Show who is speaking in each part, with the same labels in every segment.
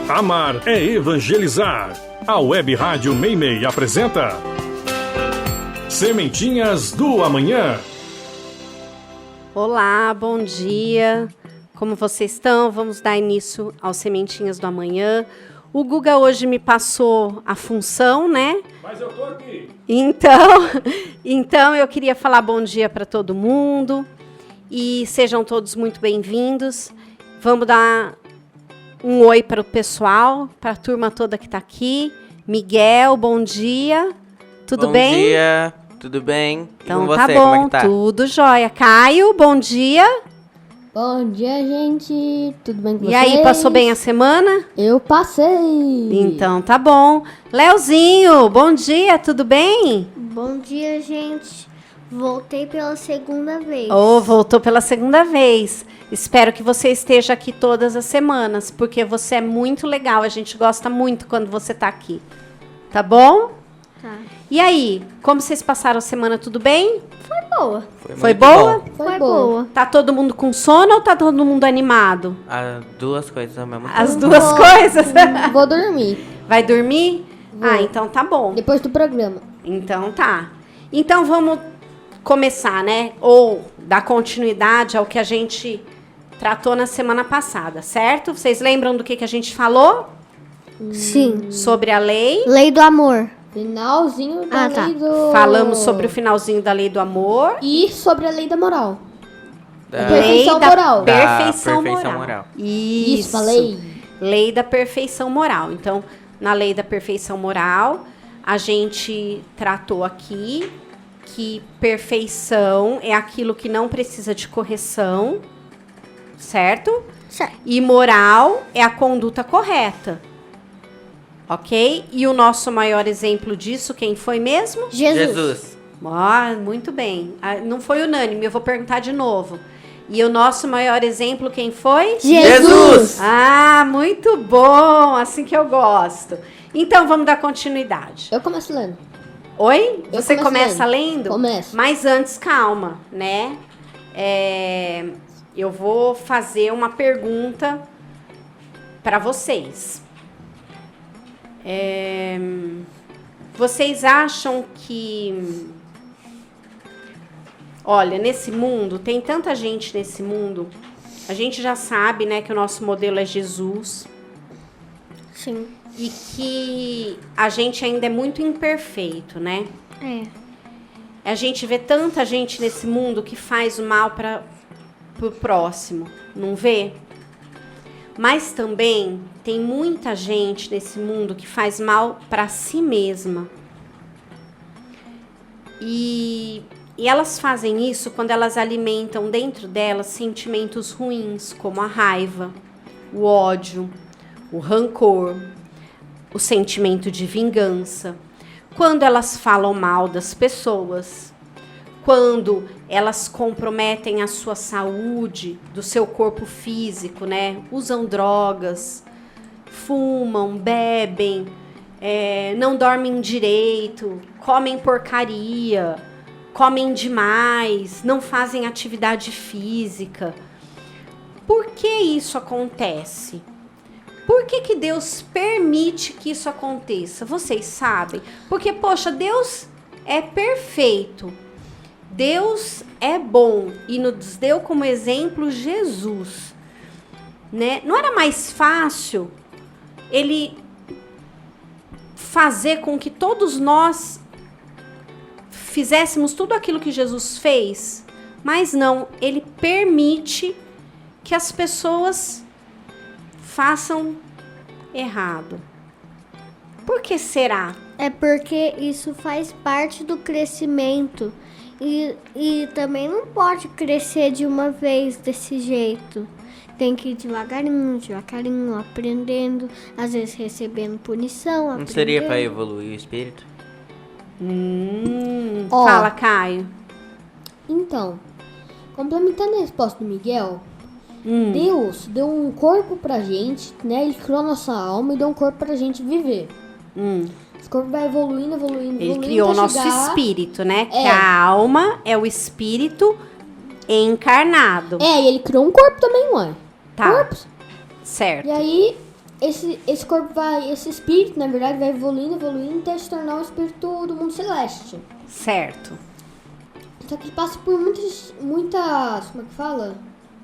Speaker 1: Amar é evangelizar. A Web Rádio Meimei apresenta Sementinhas do Amanhã.
Speaker 2: Olá, bom dia. Como vocês estão? Vamos dar início aos Sementinhas do Amanhã. O Guga hoje me passou a função, né?
Speaker 1: Mas eu tô aqui.
Speaker 2: Então eu queria falar bom dia para todo mundo e sejam todos muito bem-vindos. Vamos dar um oi para o pessoal, para a turma toda que está aqui. Miguel, bom dia. Tudo bem?
Speaker 3: Bom dia, tudo bem?
Speaker 2: Então
Speaker 3: e com
Speaker 2: tá
Speaker 3: você,
Speaker 2: bom,
Speaker 3: como é que tá?
Speaker 2: tudo jóia. Caio, bom dia.
Speaker 4: Bom dia, gente. Tudo bem com vocês?
Speaker 2: E aí, passou bem a semana?
Speaker 4: Eu passei.
Speaker 2: Então tá bom. Leozinho, bom dia, tudo bem?
Speaker 5: Bom dia, gente. Voltei pela segunda vez.
Speaker 2: Voltou pela segunda vez. Espero que você esteja aqui todas as semanas, porque você é muito legal. A gente gosta muito quando você tá aqui. Tá bom?
Speaker 5: Tá.
Speaker 2: E aí, como vocês passaram a semana, tudo bem?
Speaker 5: Foi boa.
Speaker 2: Foi
Speaker 3: muito
Speaker 2: boa?
Speaker 3: bom.
Speaker 5: Foi boa.
Speaker 2: Tá todo mundo com sono ou tá todo mundo animado?
Speaker 3: As duas coisas ao mesmo tempo.
Speaker 2: As duas coisas?
Speaker 4: Vou dormir.
Speaker 2: Vai dormir?
Speaker 4: Vou.
Speaker 2: Ah, então tá bom.
Speaker 4: Depois do programa.
Speaker 2: Então tá. Então vamos começar, né? Ou dar continuidade ao que a gente tratou na semana passada, certo? Vocês lembram do que a gente falou?
Speaker 5: Sim.
Speaker 2: Sobre a lei.
Speaker 5: Lei do amor.
Speaker 4: Finalzinho da
Speaker 5: tá.
Speaker 4: lei do...
Speaker 2: Falamos sobre o finalzinho da lei do amor.
Speaker 4: E sobre a lei da moral.
Speaker 3: Da-
Speaker 4: Perfeição
Speaker 2: Lei
Speaker 4: moral.
Speaker 2: da
Speaker 3: Da
Speaker 2: perfeição
Speaker 3: perfeição
Speaker 2: moral.
Speaker 3: moral.
Speaker 2: Isso.
Speaker 4: falei.
Speaker 2: Lei da perfeição moral. Então, na lei da perfeição moral, a gente tratou aqui que perfeição é aquilo que não precisa de correção, certo?
Speaker 5: Certo.
Speaker 2: E moral é a conduta correta. Ok? E o nosso maior exemplo disso, quem foi mesmo?
Speaker 3: Jesus.
Speaker 2: Muito bem. Não foi unânime, eu vou perguntar de novo. E o nosso maior exemplo, quem foi?
Speaker 3: Jesus!
Speaker 2: Muito bom, assim que eu gosto. Então, vamos dar continuidade.
Speaker 4: Eu começo lendo.
Speaker 2: Oi?
Speaker 4: Eu
Speaker 2: Você
Speaker 4: começo
Speaker 2: começa lendo?
Speaker 4: Começo.
Speaker 2: Mas antes, calma, né? Eu vou fazer uma pergunta para vocês. Vocês acham que... Olha, nesse mundo, tem tanta gente nesse mundo. A gente já sabe, né, que o nosso modelo é Jesus.
Speaker 5: Sim.
Speaker 2: E que a gente ainda é muito imperfeito, né?
Speaker 5: É.
Speaker 2: A gente vê tanta gente nesse mundo que faz o mal para o próximo, não vê? Mas também tem muita gente nesse mundo que faz mal para si mesma. E elas fazem isso quando elas alimentam dentro delas sentimentos ruins, como a raiva, o ódio, o rancor, o sentimento de vingança. Quando elas falam mal das pessoas, quando elas comprometem a sua saúde, do seu corpo físico, né? Usam drogas, fumam, bebem, não dormem direito, comem porcaria, comem demais, não fazem atividade física. Por que isso acontece? Por que Deus permite que isso aconteça? Vocês sabem? Porque, poxa, Deus é perfeito. Deus é bom e nos deu como exemplo Jesus, né? Não era mais fácil ele fazer com que todos nós fizéssemos tudo aquilo que Jesus fez? Mas não, ele permite que as pessoas façam errado. Por que será?
Speaker 5: É porque isso faz parte do crescimento. E também não pode crescer de uma vez desse jeito. Tem que ir devagarinho, aprendendo. Às vezes recebendo punição, aprendendo.
Speaker 3: Não seria pra evoluir o espírito?
Speaker 4: Ó.
Speaker 2: Fala, Caio.
Speaker 4: Então, complementando a resposta do Miguel, Deus deu um corpo pra gente, né? Ele criou a nossa alma e deu um corpo pra gente viver. Esse corpo vai evoluindo.
Speaker 2: Ele criou o
Speaker 4: até
Speaker 2: nosso
Speaker 4: chegar-
Speaker 2: espírito, né? Que a alma é o espírito encarnado.
Speaker 4: E ele criou um corpo também, ué.
Speaker 2: Tá.
Speaker 4: Corpos.
Speaker 2: Certo.
Speaker 4: E aí, esse corpo vai, esse espírito, na verdade, vai evoluindo até se tornar um espírito do mundo celeste.
Speaker 2: Certo.
Speaker 4: Só que ele passa por muitas, como é que fala?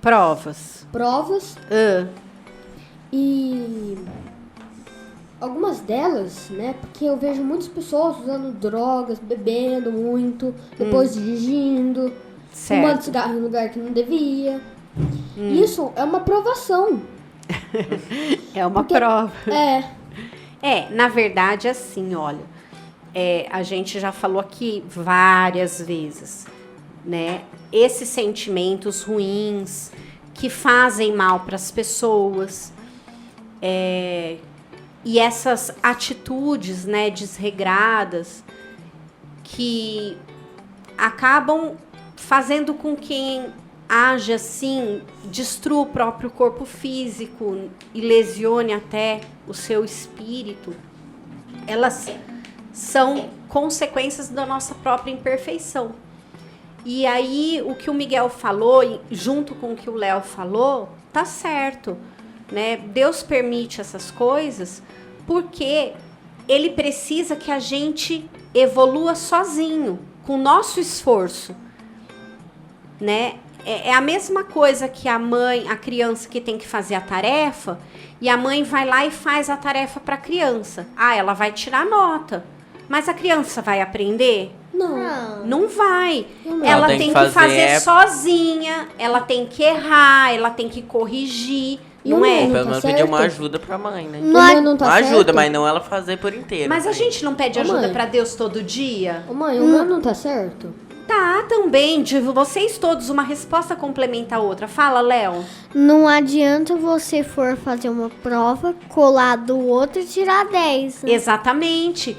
Speaker 2: Provas.
Speaker 4: Provas. E algumas delas, né? Porque eu vejo muitas pessoas usando drogas, bebendo muito, depois dirigindo,
Speaker 2: Certo.
Speaker 4: fumando cigarro em lugar que não devia. Isso é uma provação.
Speaker 2: É uma
Speaker 4: Porque-
Speaker 2: prova.
Speaker 4: Na
Speaker 2: Na verdade, assim, olha, a gente já falou aqui várias vezes, né? Esses sentimentos ruins que fazem mal para as pessoas, e essas atitudes, né, desregradas que acabam fazendo com que age assim, destrua o próprio corpo físico e lesione até o seu espírito, elas são consequências da nossa própria imperfeição. E aí, o que o Miguel falou, junto com o que o Léo falou, tá certo, né? Deus permite essas coisas porque Ele precisa que a gente evolua sozinho, com o nosso esforço, né? É a mesma coisa que a criança que tem que fazer a tarefa, e a mãe vai lá e faz a tarefa para a criança. Ela vai tirar nota, mas a criança vai aprender?
Speaker 4: Não.
Speaker 2: Não vai.
Speaker 4: Não.
Speaker 2: Ela
Speaker 3: tem
Speaker 2: tem
Speaker 3: que
Speaker 2: que
Speaker 3: fazer
Speaker 2: fazer sozinha, ela tem que errar, ela tem que corrigir, não
Speaker 4: Não,
Speaker 2: é?
Speaker 4: não.
Speaker 3: Pelo
Speaker 4: tá
Speaker 3: menos pedir uma
Speaker 4: certo.
Speaker 3: ajuda pra mãe, né?
Speaker 4: O meu não tá
Speaker 3: Uma
Speaker 4: certo?
Speaker 3: ajuda, mas não ela fazer por inteiro.
Speaker 2: Mas a gente não pede
Speaker 4: Ô,
Speaker 2: ajuda
Speaker 4: mãe.
Speaker 2: para Deus todo dia?
Speaker 4: Ô, mãe, o meu não tá certo?
Speaker 2: Tá, também. De vocês todos, uma resposta complementa a outra. Fala, Léo.
Speaker 5: Não adianta você for fazer uma prova, colar do outro e tirar 10. Né?
Speaker 2: Exatamente.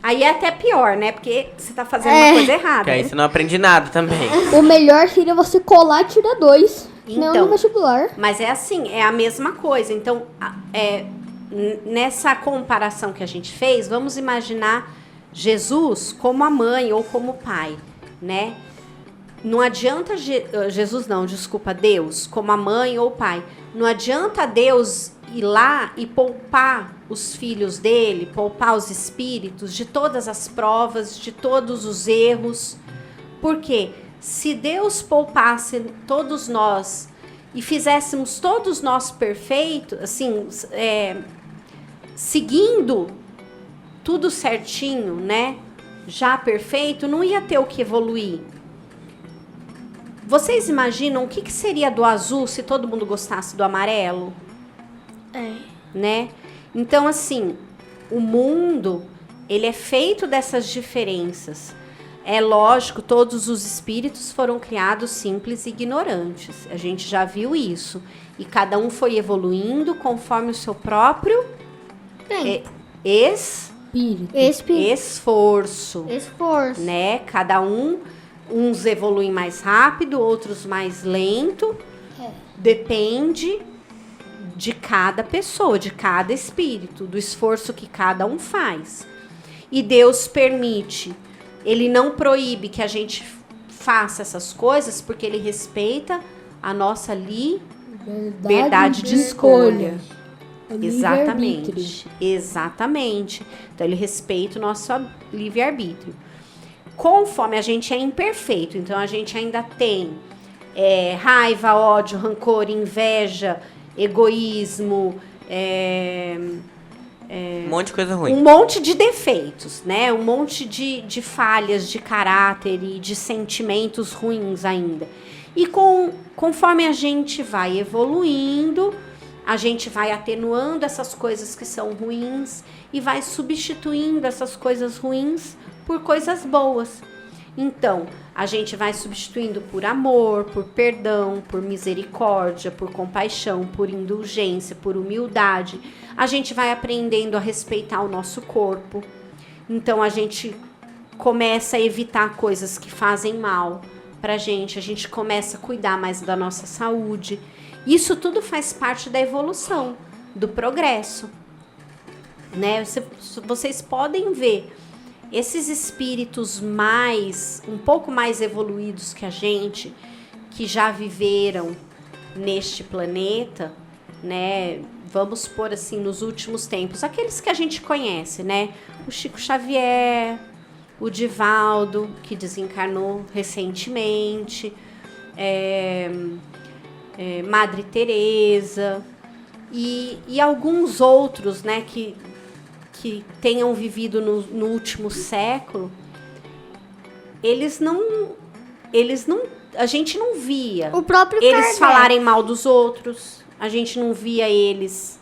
Speaker 2: Aí é até pior, né? Porque você tá fazendo uma coisa errada.
Speaker 3: Que aí
Speaker 2: né?
Speaker 3: você não aprende nada também.
Speaker 4: O melhor seria você colar e tirar 2. Não
Speaker 2: Então.
Speaker 4: no vestibular.
Speaker 2: Mas é assim, é a mesma coisa. Então, nessa comparação que a gente fez, vamos imaginar Jesus como a mãe ou como o pai, né? Não adianta Deus como a mãe ou o pai. Não adianta Deus ir lá e poupar os filhos dele, poupar os espíritos de todas as provas, de todos os erros. Por quê? Se Deus poupasse todos nós e fizéssemos todos nós perfeitos, assim, seguindo tudo certinho, né? Já perfeito, não ia ter o que evoluir. Vocês imaginam o que seria do azul se todo mundo gostasse do amarelo? Né? Então, assim, o mundo, ele é feito dessas diferenças. É lógico, todos os espíritos foram criados simples e ignorantes. A gente já viu isso. E cada um foi evoluindo conforme o seu próprio esforço. Né? Cada uns evoluem mais rápido, outros mais lento. Depende de cada pessoa, de cada espírito, do esforço que cada um faz. E Deus permite, Ele não proíbe que a gente faça essas coisas, porque Ele respeita a nossa liberdade de escolha. Exatamente. Exatamente. Então, Ele respeita o nosso livre-arbítrio. Conforme a gente é imperfeito, então a gente ainda tem raiva, ódio, rancor, inveja, egoísmo,
Speaker 3: Um monte de coisa ruim.
Speaker 2: um monte de defeitos, né? Um monte de falhas de caráter e de sentimentos ruins ainda. E conforme a gente vai evoluindo, a gente vai atenuando essas coisas que são ruins e vai substituindo essas coisas ruins por coisas boas. Então, a gente vai substituindo por amor, por perdão, por misericórdia, por compaixão, por indulgência, por humildade. A gente vai aprendendo a respeitar o nosso corpo. Então, a gente começa a evitar coisas que fazem mal pra gente. A gente começa a cuidar mais da nossa saúde. Isso tudo faz parte da evolução, do progresso. Né? Vocês podem ver esses espíritos um pouco mais evoluídos que a gente, que já viveram neste planeta, né? Vamos pôr assim, nos últimos tempos, aqueles que a gente conhece, né? O Chico Xavier, o Divaldo, que desencarnou recentemente, Madre Teresa e alguns outros, né, que tenham vivido no último século, eles não, a gente não via
Speaker 5: O próprio
Speaker 2: eles
Speaker 5: Kardec.
Speaker 2: falarem mal dos outros, a gente não via eles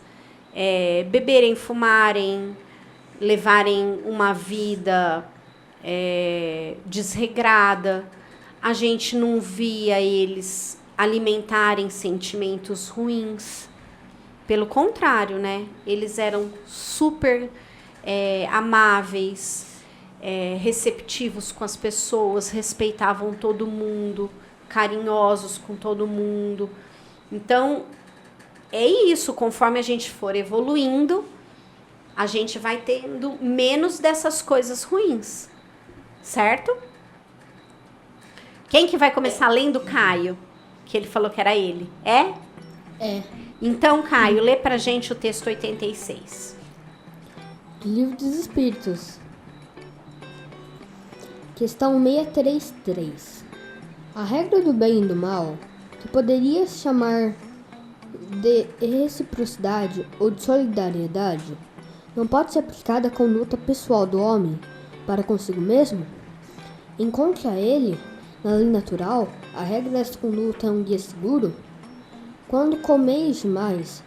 Speaker 2: beberem, fumarem, levarem uma vida desregrada, a gente não via eles alimentarem sentimentos ruins. Pelo contrário, né? Eles eram super amáveis, receptivos com as pessoas, respeitavam todo mundo, carinhosos com todo mundo. Então, é isso, conforme a gente for evoluindo, a gente vai tendo menos dessas coisas ruins, certo? Quem que vai começar lendo? Caio, que ele falou que era ele. É?
Speaker 4: É.
Speaker 2: Então, Caio, lê pra gente o texto 86.
Speaker 4: Livro dos Espíritos. Questão 633. A regra do bem e do mal, que poderia se chamar de reciprocidade ou de solidariedade, não pode ser aplicada à conduta pessoal do homem para consigo mesmo? Encontre a ele, na lei natural, a regra desta conduta é um guia seguro? Quando comeis demais,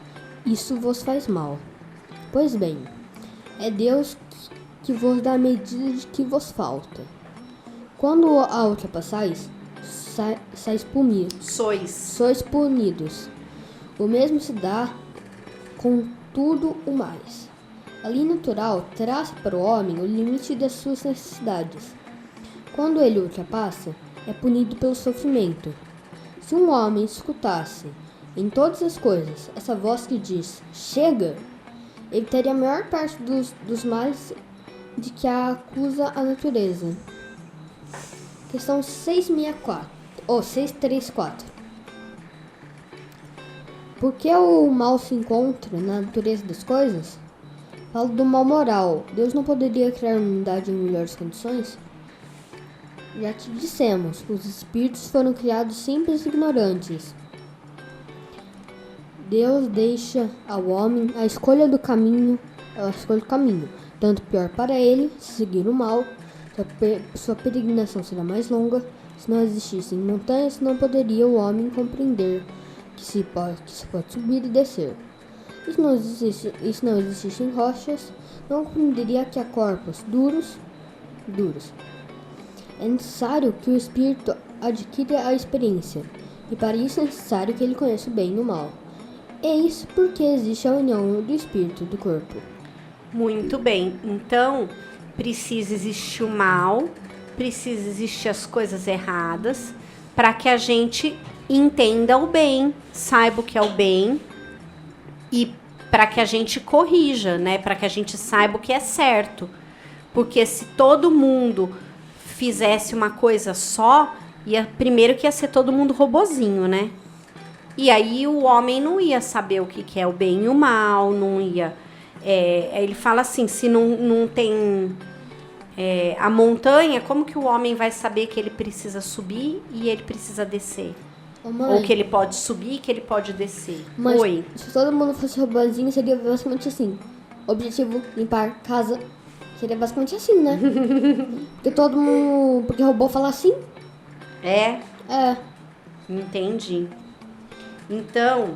Speaker 4: isso vos faz mal. Pois bem, é Deus que vos dá a medida de que vos falta. Quando a ultrapassais, sois punidos. O mesmo se dá com tudo o mais. A lei natural traça para o homem o limite das suas necessidades. Quando ele ultrapassa, é punido pelo sofrimento. Se um homem escutasse em todas as coisas essa voz que diz chega, ele teria a maior parte dos males de que a acusa a natureza. Questão 634. Por que o mal se encontra na natureza das coisas? Falo do mal moral. Deus não poderia criar uma humanidade em melhores condições? Já te dissemos, os espíritos foram criados simples e ignorantes. Deus deixa ao homem a escolha do caminho, tanto pior para ele, se seguir o mal, sua peregrinação será mais longa. Se não existissem montanhas, não poderia o homem compreender que se pode subir e descer. E se não existissem rochas, não compreenderia que há corpos duros. É necessário que o espírito adquira a experiência, e para isso é necessário que ele conheça o bem e o mal. É isso porque existe a união do espírito e do corpo.
Speaker 2: Muito bem. Então, precisa existir o mal, precisa existir as coisas erradas, para que a gente entenda o bem, saiba o que é o bem, e para que a gente corrija, né? Para que a gente saiba o que é certo. Porque se todo mundo fizesse uma coisa só, primeiro que ia ser todo mundo robozinho, né? E aí o homem não ia saber o que é o bem e o mal, não ia... ele fala assim, se não tem a montanha, como que o homem vai saber que ele precisa subir e ele precisa descer?
Speaker 4: Ô, mãe,
Speaker 2: Ou que ele pode subir e que ele pode descer?
Speaker 4: mas
Speaker 2: Oi.
Speaker 4: se todo mundo fosse robozinho, seria basicamente assim. Objetivo, limpar casa. Seria basicamente assim, né? Porque robô fala assim.
Speaker 2: É?
Speaker 4: É.
Speaker 2: Entendi. Então,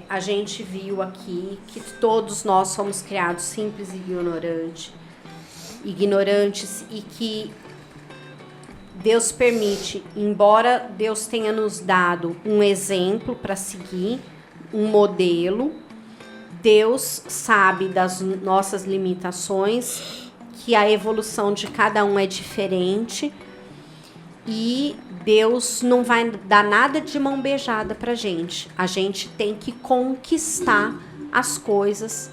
Speaker 2: a gente viu aqui que todos nós somos criados simples e ignorantes e que Deus permite, embora Deus tenha nos dado um exemplo para seguir, um modelo, Deus sabe das nossas limitações, que a evolução de cada um é diferente e Deus não vai dar nada de mão beijada pra gente. A gente tem que conquistar as coisas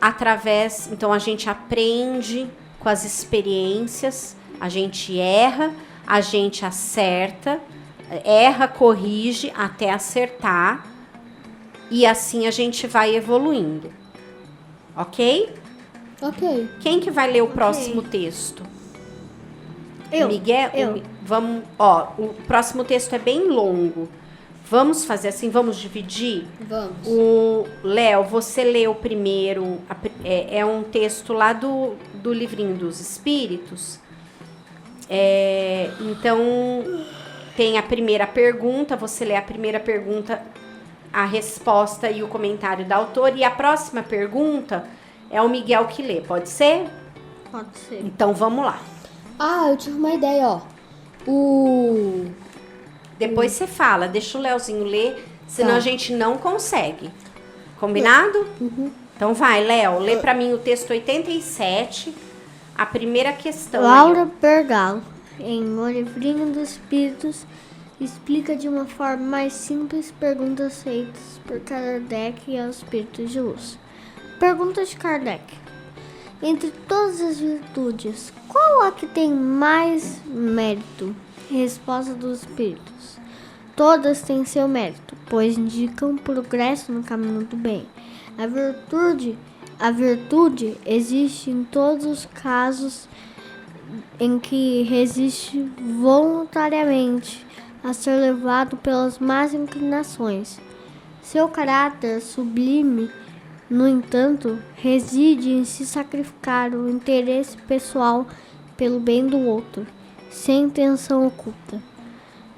Speaker 2: através... Então, a gente aprende com as experiências, a gente erra, a gente acerta, erra, corrige até acertar, E assim a gente vai evoluindo. Ok?
Speaker 4: Ok.
Speaker 2: Quem que vai ler o próximo texto?
Speaker 5: Eu.
Speaker 2: Miguel?
Speaker 5: Eu.
Speaker 2: Vamos, ó, o próximo texto é bem longo. Vamos fazer assim, vamos dividir?
Speaker 4: Vamos.
Speaker 2: O Léo, você leu primeiro, é um texto lá do livrinho dos Espíritos. Então, tem a primeira pergunta, você lê a primeira pergunta, a resposta e o comentário da autora. E a próxima pergunta é o Miguel que lê, pode ser?
Speaker 5: Pode ser.
Speaker 2: Então, vamos lá.
Speaker 4: Ah, eu tive uma ideia, ó.
Speaker 2: Depois você fala, deixa o Léozinho ler, senão
Speaker 4: Tá.
Speaker 2: a gente não consegue. Combinado? Então vai, Léo, lê pra mim o texto 87, a primeira questão.
Speaker 5: Laura Bergalo, em O Livrinho dos Espíritos, explica de uma forma mais simples perguntas feitas por Kardec aos espíritos de luz. Pergunta de Kardec. Entre todas as virtudes, qual a que tem mais mérito? Resposta dos espíritos. Todas têm seu mérito, pois indicam progresso no caminho do bem. A virtude existe em todos os casos em que resiste voluntariamente a ser levado pelas más inclinações. Seu caráter sublime, no entanto, reside em se sacrificar o interesse pessoal pelo bem do outro, sem intenção oculta.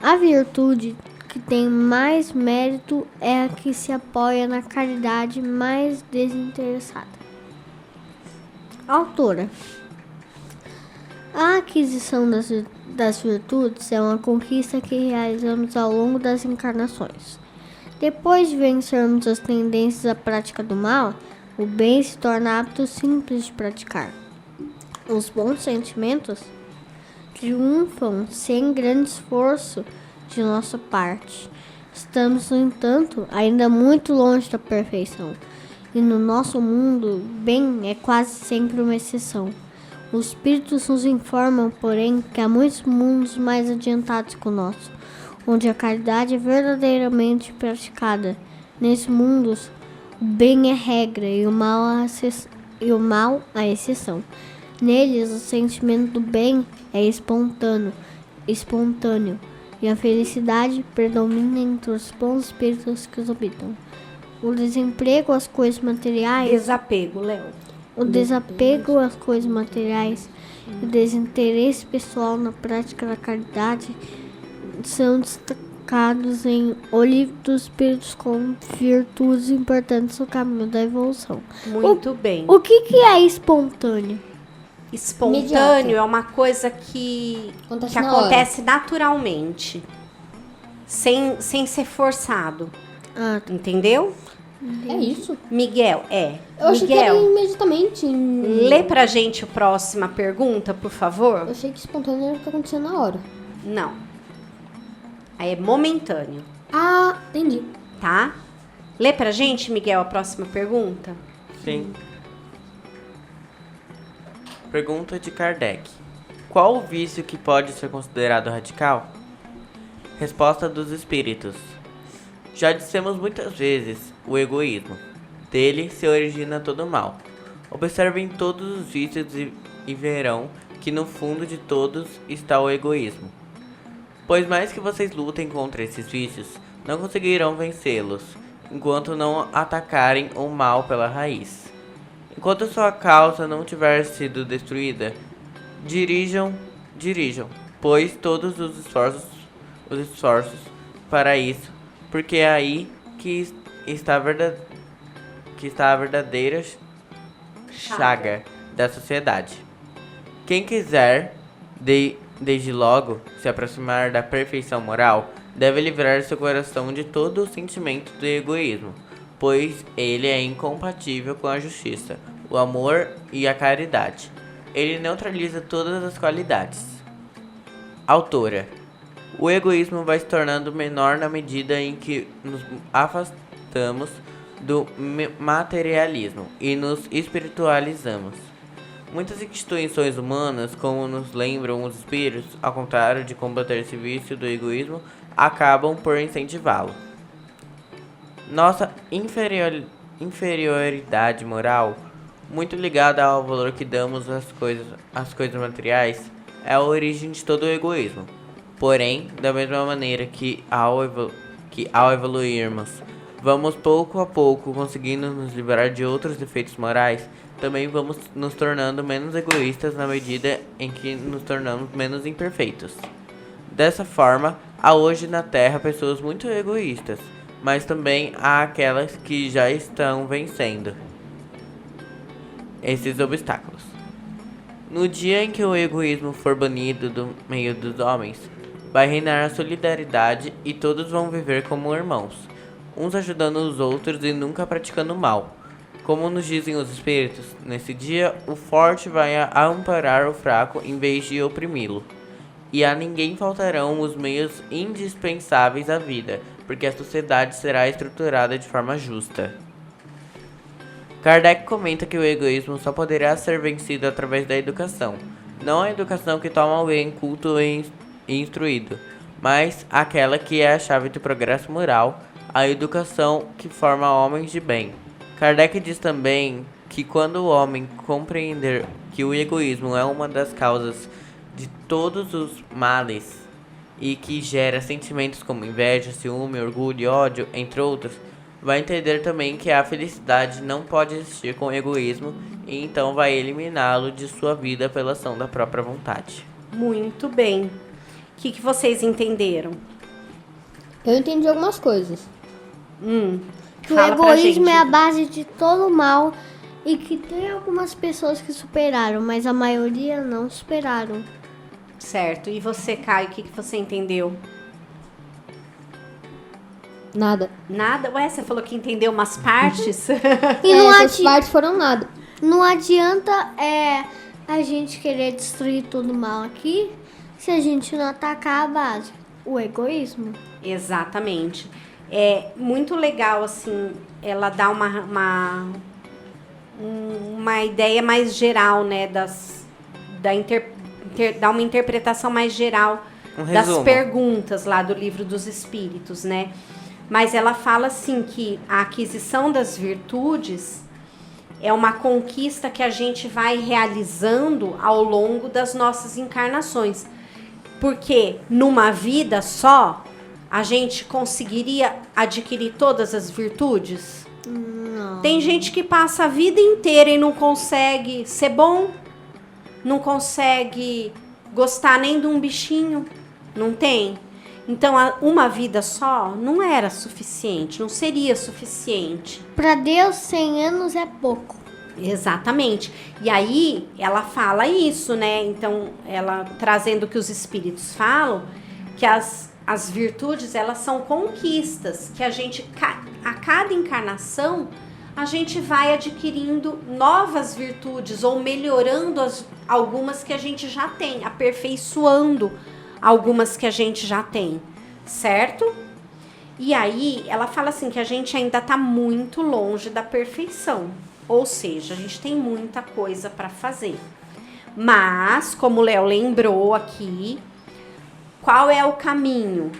Speaker 5: A virtude que tem mais mérito é a que se apoia na caridade mais desinteressada. Autora. A aquisição das virtudes é uma conquista que realizamos ao longo das encarnações. Depois de vencermos as tendências à prática do mal, o bem se torna hábito simples de praticar. Os bons sentimentos triunfam sem grande esforço de nossa parte. Estamos, no entanto, ainda muito longe da perfeição. E no nosso mundo, o bem é quase sempre uma exceção. Os espíritos nos informam, porém, que há muitos mundos mais adiantados que o nosso, onde a caridade é verdadeiramente praticada. Nesses mundos, o bem é regra e o mal a exceção. Neles, o sentimento do bem é espontâneo, e a felicidade predomina entre os bons espíritos que os habitam. O desapego às coisas materiais,
Speaker 2: Desapego, Léo.
Speaker 5: o desapego às coisas materiais e o desinteresse pessoal na prática da caridade são destacados em O Livro dos Espíritos como virtudes importantes no caminho da evolução.
Speaker 2: Muito bem.
Speaker 5: O que é espontâneo?
Speaker 2: Espontâneo
Speaker 4: Imediato.
Speaker 2: é uma coisa que
Speaker 4: Acontece
Speaker 2: que
Speaker 4: na
Speaker 2: acontece naturalmente, sem ser forçado,
Speaker 5: Ah,
Speaker 2: entendeu?
Speaker 4: É isso?
Speaker 2: Miguel,
Speaker 4: Eu achei que era
Speaker 2: Miguel,
Speaker 4: imediatamente.
Speaker 2: lê pra gente a próxima pergunta, por favor.
Speaker 4: Eu achei que espontâneo era o que acontecia na hora.
Speaker 2: Não. Aí é momentâneo,
Speaker 4: Ah, entendi.
Speaker 2: tá? Lê pra gente, Miguel, a próxima pergunta.
Speaker 3: Sim. Pergunta de Kardec. Qual o vício que pode ser considerado radical? Resposta dos espíritos. Já dissemos muitas vezes o egoísmo. Dele se origina todo o mal. Observem todos os vícios e verão que no fundo de todos está o egoísmo. Pois mais que vocês lutem contra esses vícios, não conseguirão vencê-los, enquanto não atacarem o mal pela raiz. Enquanto sua causa não tiver sido destruída, dirijam, pois todos os esforços para isso, porque é aí que está a verdadeira chaga da sociedade. Quem quiser, desde logo, se aproximar da perfeição moral, deve livrar seu coração de todo o sentimento do egoísmo, pois ele é incompatível com a justiça, o amor e a caridade. Ele neutraliza todas as qualidades. Autora. O egoísmo vai se tornando menor na medida em que nos afastamos do materialismo e nos espiritualizamos. Muitas instituições humanas, como nos lembram os espíritos, ao contrário de combater esse vício do egoísmo, acabam por incentivá-lo. Nossa inferioridade moral, muito ligada ao valor que damos às coisas materiais, é a origem de todo o egoísmo. Porém, da mesma maneira que ao evoluirmos, vamos pouco a pouco conseguindo nos livrar de outros defeitos morais, também vamos nos tornando menos egoístas na medida em que nos tornamos menos imperfeitos. Dessa forma, há hoje na Terra pessoas muito egoístas, mas também há aquelas que já estão vencendo esses obstáculos. No dia em que o egoísmo for banido do meio dos homens, vai reinar a solidariedade e todos vão viver como irmãos, uns ajudando os outros e nunca praticando mal. Como nos dizem os espíritos, nesse dia o forte vai amparar o fraco em vez de oprimi-lo. E a ninguém faltarão os meios indispensáveis à vida, porque a sociedade será estruturada de forma justa. Kardec comenta que o egoísmo só poderá ser vencido através da educação. Não a educação que toma alguém culto e instruído, mas aquela que é a chave do progresso moral, a educação que forma homens de bem. Kardec diz também que quando o homem compreender que o egoísmo é uma das causas de todos os males e que gera sentimentos como inveja, ciúme, orgulho e ódio, entre outros, vai entender também que a felicidade não pode existir com egoísmo e então vai eliminá-lo de sua vida pela ação da própria vontade.
Speaker 2: Muito bem. O que vocês entenderam?
Speaker 4: Eu entendi algumas coisas.
Speaker 5: Que o
Speaker 2: Fala pra
Speaker 5: egoísmo
Speaker 2: gente.
Speaker 5: é a base de todo o mal e que tem algumas pessoas que superaram, mas a maioria não superaram.
Speaker 2: Certo. E você, Caio, o que você entendeu?
Speaker 4: Nada.
Speaker 2: Nada? Ué, você falou que entendeu umas partes?
Speaker 5: E não,
Speaker 4: Essas partes foram nada.
Speaker 5: não adianta a gente querer destruir todo o mal aqui se a gente não atacar a base, o egoísmo.
Speaker 2: Exatamente. É muito legal, assim, ela dá uma ideia mais geral, né, dá uma interpretação mais geral das
Speaker 3: resumo.
Speaker 2: perguntas lá do Livro dos Espíritos, né? Mas ela fala, assim, que a aquisição das virtudes é uma conquista que a gente vai realizando ao longo das nossas encarnações. Porque numa vida só, a gente conseguiria adquirir todas as virtudes?
Speaker 5: Não.
Speaker 2: Tem gente que passa a vida inteira e não consegue ser bom, não consegue gostar nem de um bichinho, não tem? Então, uma vida só não era suficiente, não seria suficiente.
Speaker 5: Para Deus, 100 anos é pouco.
Speaker 2: Exatamente. E aí, ela fala isso, né? Então, ela trazendo o que os espíritos falam, que as virtudes, elas são conquistas, que a gente, a cada encarnação, a gente vai adquirindo novas virtudes ou melhorando algumas que a gente já tem, aperfeiçoando algumas que a gente já tem, certo? E aí, ela fala assim que a gente ainda está muito longe da perfeição, ou seja, a gente tem muita coisa para fazer. Mas, como o Léo lembrou aqui, qual é o caminho?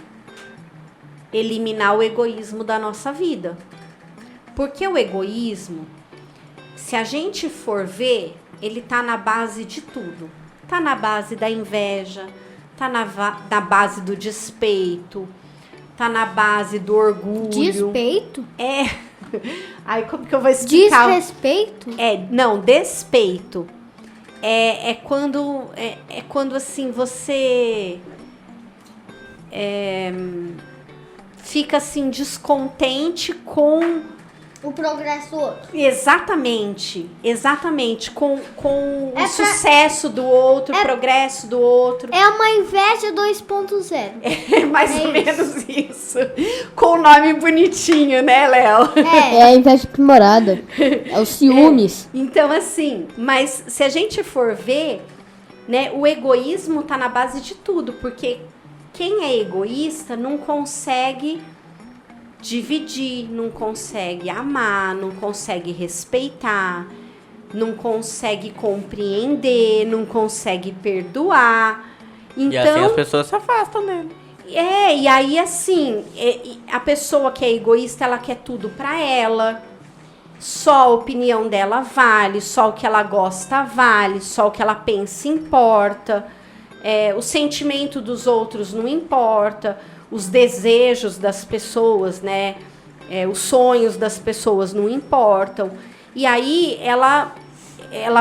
Speaker 2: Eliminar o egoísmo da nossa vida. Porque o egoísmo, se a gente for ver, ele tá na base de tudo. Tá na base da inveja, tá na base do despeito, tá na base do orgulho.
Speaker 5: Despeito?
Speaker 2: É. Aí como que eu vou explicar?
Speaker 5: Desrespeito?
Speaker 2: Não, despeito. É quando assim você fica assim descontente com
Speaker 5: O progresso do outro.
Speaker 2: exatamente com o
Speaker 5: É
Speaker 2: sucesso do outro, o progresso do outro.
Speaker 5: É uma inveja 2.0.
Speaker 2: É mais ou
Speaker 5: isso.
Speaker 2: menos isso. Com o nome bonitinho, né, Léo?
Speaker 4: É a inveja aprimorada. É os ciúmes.
Speaker 2: Então, assim, mas se a gente for ver, né, o egoísmo tá na base de tudo, porque quem é egoísta não consegue dividir, não consegue amar, não consegue respeitar, não consegue compreender, não consegue perdoar.
Speaker 3: E assim as
Speaker 2: Então,
Speaker 3: pessoas se afastam dele.
Speaker 2: E aí assim, a pessoa que é egoísta, ela quer tudo pra ela. Só a opinião dela vale, só o que ela gosta vale, só o que ela pensa importa. O sentimento dos outros não importa, os desejos das pessoas, né? Os sonhos das pessoas não importam. E aí ela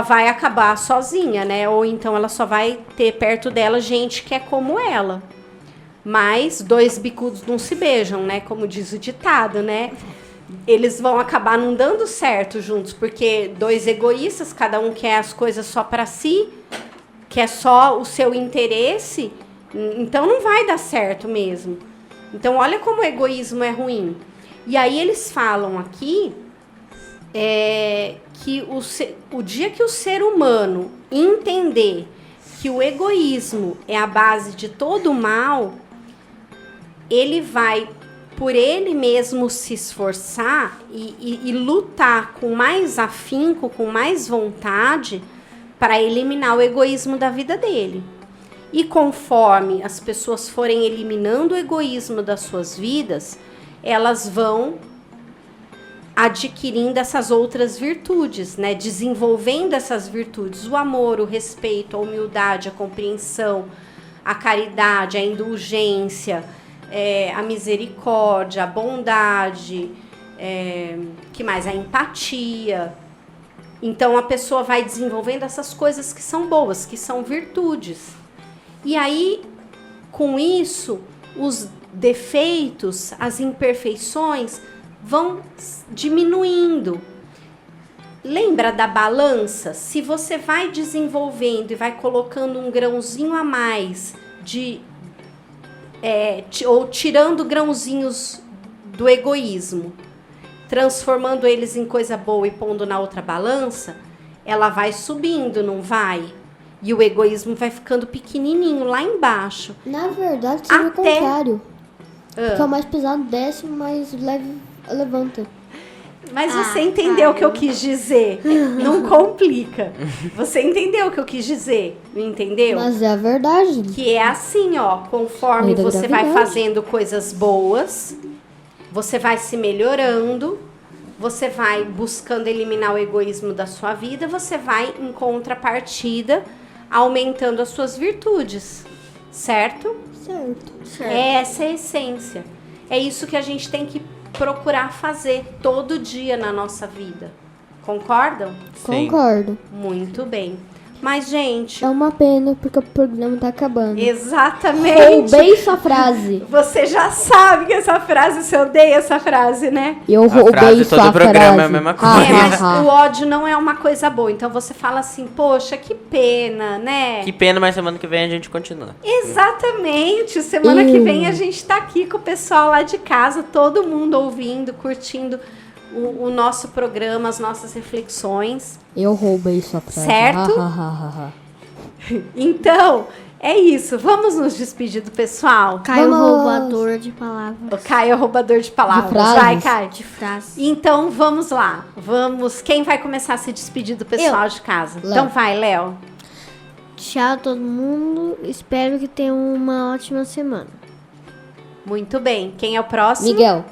Speaker 2: vai acabar sozinha, né? Ou então ela só vai ter perto dela gente que é como ela. Mas 2 bicudos não se beijam, né? Como diz o ditado, né? Eles vão acabar não dando certo juntos, porque 2 egoístas, cada um quer as coisas só para si, quer só o seu interesse, então não vai dar certo mesmo. Então olha como o egoísmo é ruim. E aí eles falam aqui que o dia que o ser humano entender que o egoísmo é a base de todo o mal, ele vai por ele mesmo se esforçar e lutar com mais afinco, com mais vontade, para eliminar o egoísmo da vida dele. E conforme as pessoas forem eliminando o egoísmo das suas vidas, elas vão adquirindo essas outras virtudes, né? Desenvolvendo essas virtudes, o amor, o respeito, a humildade, a compreensão, a caridade, a indulgência, a misericórdia, a bondade, que mais? A empatia. Então a pessoa vai desenvolvendo essas coisas que são boas, que são virtudes. E aí, com isso, os defeitos, as imperfeições vão diminuindo. Lembra da balança? Se você vai desenvolvendo e vai colocando um grãozinho a mais ou tirando grãozinhos do egoísmo, transformando eles em coisa boa e pondo na outra balança, ela vai subindo, não vai? E o egoísmo vai ficando pequenininho lá embaixo.
Speaker 4: Na verdade, seria o contrário. Fica mais pesado, desce, mais leve, levanta.
Speaker 2: Mas você entendeu o que eu quis dizer? Não complica. Você entendeu o que eu quis dizer? Entendeu?
Speaker 4: Mas é a verdade.
Speaker 2: Que é assim, ó. Conforme você vai fazendo coisas boas, você vai se melhorando, você vai buscando eliminar o egoísmo da sua vida, você vai, em contrapartida, aumentando as suas virtudes. Certo?
Speaker 4: Certo.
Speaker 2: Essa é a essência. É isso que a gente tem que procurar fazer todo dia na nossa vida. Concordam?
Speaker 3: Sim.
Speaker 4: Concordo.
Speaker 2: Muito bem. Mas, gente...
Speaker 4: É uma pena, porque o programa tá acabando.
Speaker 2: Exatamente.
Speaker 4: Roubei sua frase.
Speaker 2: Você já sabe que essa frase, você odeia essa frase, né?
Speaker 4: Eu roubei sua
Speaker 3: todo programa
Speaker 4: frase.
Speaker 3: é a mesma coisa.
Speaker 2: Mas o ódio não é uma coisa boa. Então você fala assim, poxa, que pena, né?
Speaker 3: Que pena, mas semana que vem a gente continua.
Speaker 2: Exatamente. Semana que vem a gente tá aqui com o pessoal lá de casa, todo mundo ouvindo, curtindo o nosso programa, as nossas reflexões.
Speaker 4: Eu roubei sua frase.
Speaker 2: Certo? Então, é isso. Vamos nos despedir do pessoal?
Speaker 5: Caio
Speaker 4: Vamos.
Speaker 5: roubador de palavras.
Speaker 2: O Caio é roubador de palavras.
Speaker 4: De frases.
Speaker 2: Vai, Caio.
Speaker 5: De frases.
Speaker 2: Então, vamos lá. Vamos. Quem vai começar a se despedir do pessoal de casa?
Speaker 4: Léo.
Speaker 2: Então vai, Léo.
Speaker 5: Tchau, todo mundo. Espero que tenham uma ótima semana.
Speaker 2: Muito bem. Quem é o próximo?
Speaker 4: Miguel.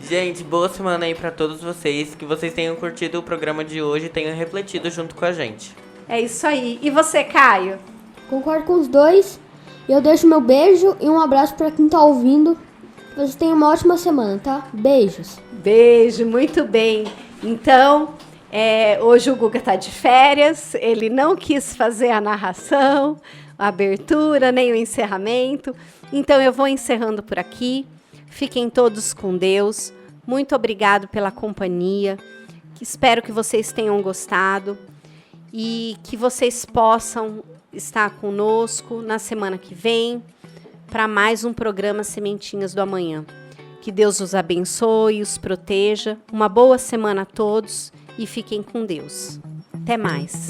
Speaker 3: Gente, boa semana aí pra todos vocês. Que vocês tenham curtido o programa de hoje e tenham refletido junto com a gente.
Speaker 2: É isso aí. E você, Caio?
Speaker 4: Concordo com os dois. Eu deixo meu beijo e um abraço pra quem tá ouvindo. Vocês tenham uma ótima semana, tá? Beijos.
Speaker 2: Beijo, muito bem. Então, hoje o Guga tá de férias. Ele não quis fazer a narração, a abertura, nem o encerramento. Então, eu vou encerrando por aqui. Fiquem todos com Deus. Muito obrigado pela companhia. Espero que vocês tenham gostado e que vocês possam estar conosco na semana que vem para mais um programa Sementinhas do Amanhã. Que Deus os abençoe e os proteja. Uma boa semana a todos e fiquem com Deus. Até mais.